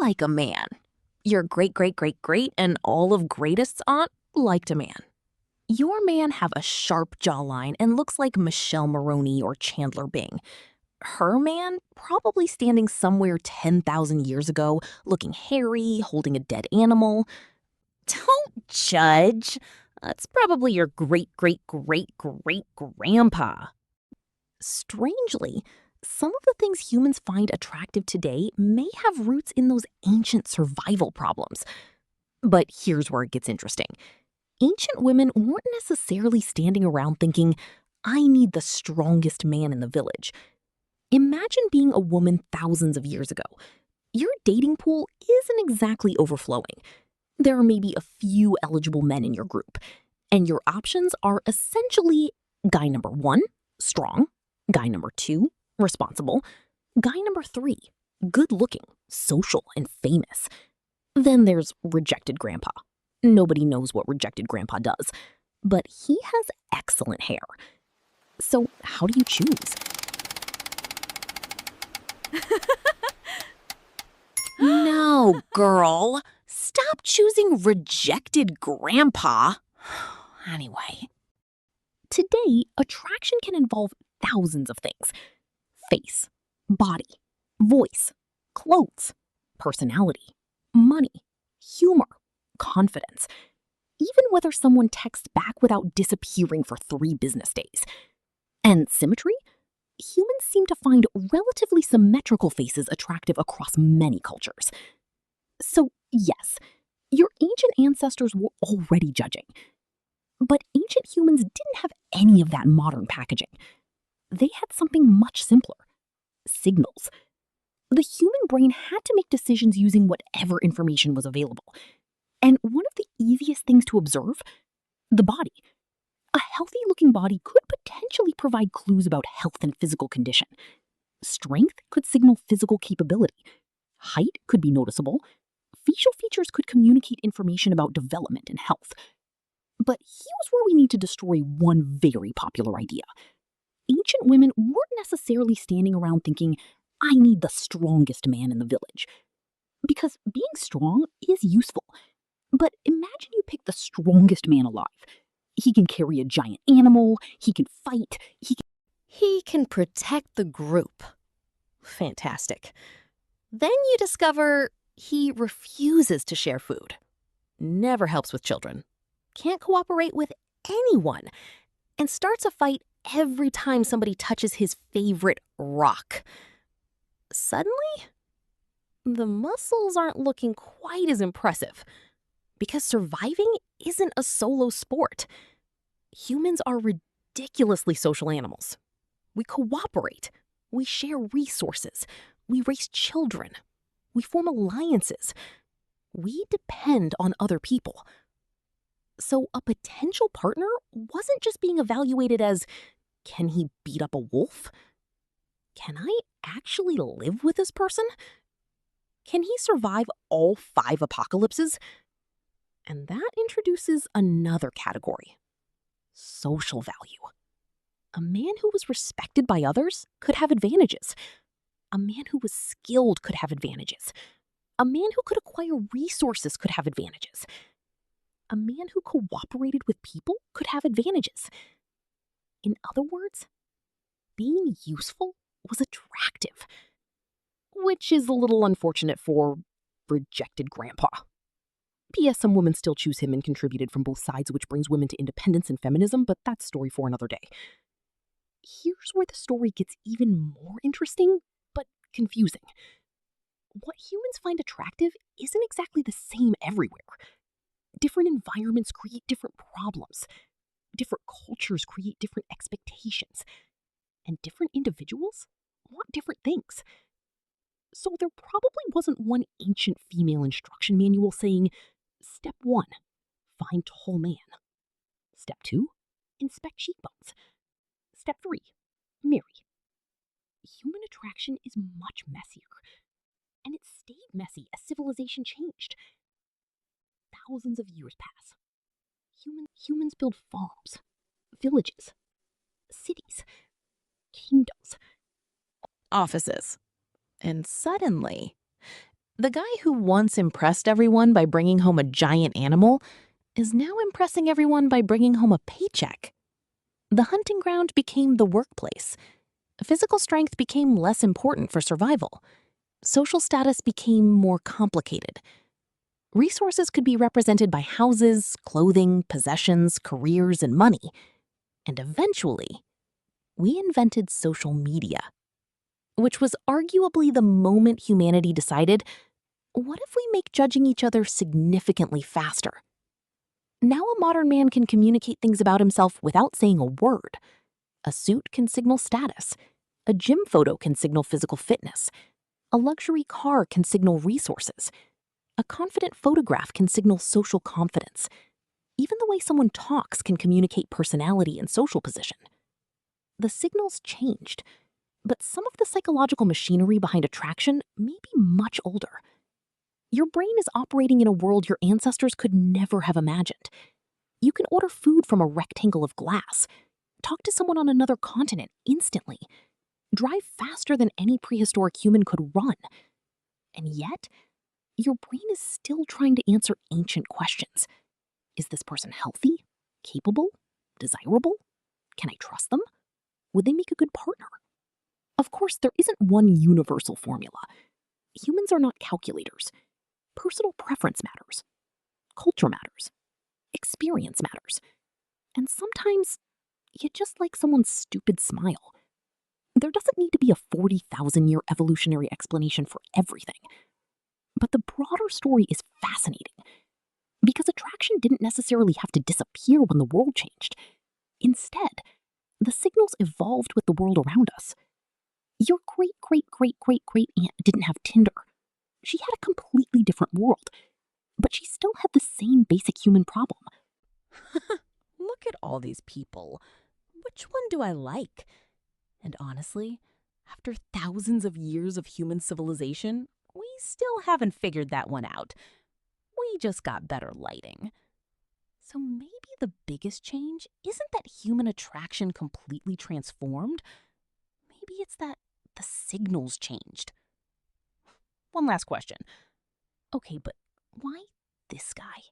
like a man. Your great-great-great-great and all of greatest aunt liked a man. Your man have a sharp jawline and looks like Michelle Maroney or Chandler Bing. Her man probably standing somewhere 10,000 years ago, looking hairy, holding a dead animal. Don't judge. That's probably your great-great-great-great-grandpa. Strangely, some of the things humans find attractive today may have roots in those ancient survival problems. But here's where it gets interesting. Ancient women weren't necessarily standing around thinking, I need the strongest man in the village. Imagine being a woman thousands of years ago. Your dating pool isn't exactly overflowing. There are maybe a few eligible men in your group, and your options are essentially guy number 1, strong, guy number 2, responsible, guy number 3, good-looking, social, and famous. Then there's rejected grandpa. Nobody knows what rejected grandpa does, but he has excellent hair. So how do you choose? No, girl. Stop choosing rejected grandpa. Anyway. Today, attraction can involve thousands of things. Face, body, voice, clothes, personality, money, humor, confidence. Even whether someone texts back without disappearing for 3 business days. And symmetry? Humans seem to find relatively symmetrical faces attractive across many cultures. So, yes, your ancient ancestors were already judging. But ancient humans didn't have any of that modern packaging. They had something much simpler. Signals. The human brain had to make decisions using whatever information was available. And one of the easiest things to observe? The body. A healthy-looking body could potentially provide clues about health and physical condition. Strength could signal physical capability. Height could be noticeable. Facial features could communicate information about development and health. But here's where we need to destroy one very popular idea. Ancient women weren't necessarily standing around thinking, I need the strongest man in the village. Because being strong is useful. But imagine you pick the strongest man alive. He can carry a giant animal, he can fight, he can protect the group. Fantastic. Then you discover he refuses to share food. Never helps with children. Can't cooperate with anyone. And starts a fight every time somebody touches his favorite rock. Suddenly, the muscles aren't looking quite as impressive. Because surviving isn't a solo sport. Humans are ridiculously social animals. We cooperate. We share resources. We raise children. We form alliances. We depend on other people. So a potential partner wasn't just being evaluated as, can he beat up a wolf? Can I actually live with this person? Can he survive all 5 apocalypses? And that introduces another category. Social value. A man who was respected by others could have advantages. A man who was skilled could have advantages. A man who could acquire resources could have advantages. A man who cooperated with people could have advantages. In other words, being useful was attractive. Which is a little unfortunate for rejected grandpa. P.S. Some women still choose him and contributed from both sides, which brings women to independence and feminism, but that's a story for another day. Here's where the story gets even more interesting, but confusing. What humans find attractive isn't exactly the same everywhere. Different environments create different problems. Different cultures create different expectations. And different individuals want different things. So there probably wasn't one ancient female instruction manual saying, Step 1, find tall man. Step 2, inspect cheekbones. Step 3, marry. Human attraction is much messier. And it stayed messy as civilization changed. Thousands of years pass. Humans build farms, villages, cities, kingdoms, offices. And suddenly, The guy who once impressed everyone by bringing home a giant animal is now impressing everyone by bringing home a paycheck. The hunting ground became the workplace. Physical strength became less important for survival. Social status became more complicated. Resources could be represented by houses, clothing, possessions, careers, and money. And eventually, we invented social media, which was arguably the moment humanity decided, what if we make judging each other significantly faster? Now a modern man can communicate things about himself without saying a word. A suit can signal status. A gym photo can signal physical fitness. A luxury car can signal resources. A confident photograph can signal social confidence. Even the way someone talks can communicate personality and social position. The signals changed, but some of the psychological machinery behind attraction may be much older. Your brain is operating in a world your ancestors could never have imagined. You can order food from a rectangle of glass, talk to someone on another continent instantly, drive faster than any prehistoric human could run. And yet, your brain is still trying to answer ancient questions. Is this person healthy, capable, desirable? Can I trust them? Would they make a good partner? Of course, there isn't one universal formula. Humans are not calculators. Personal preference matters. Culture matters. Experience matters. And sometimes, you just like someone's stupid smile. There doesn't need to be a 40,000-year evolutionary explanation for everything. But the broader story is fascinating, because attraction didn't necessarily have to disappear when the world changed. Instead, the signals evolved with the world around us. Your great-great-great-great-great-aunt didn't have Tinder. She had a completely different world, but she still had the same basic human problem. Look at all these people. Which one do I like? And honestly, after thousands of years of human civilization, we still haven't figured that one out. We just got better lighting. So maybe the biggest change isn't that human attraction completely transformed. Maybe it's that the signals changed. One last question. Okay, but why this guy?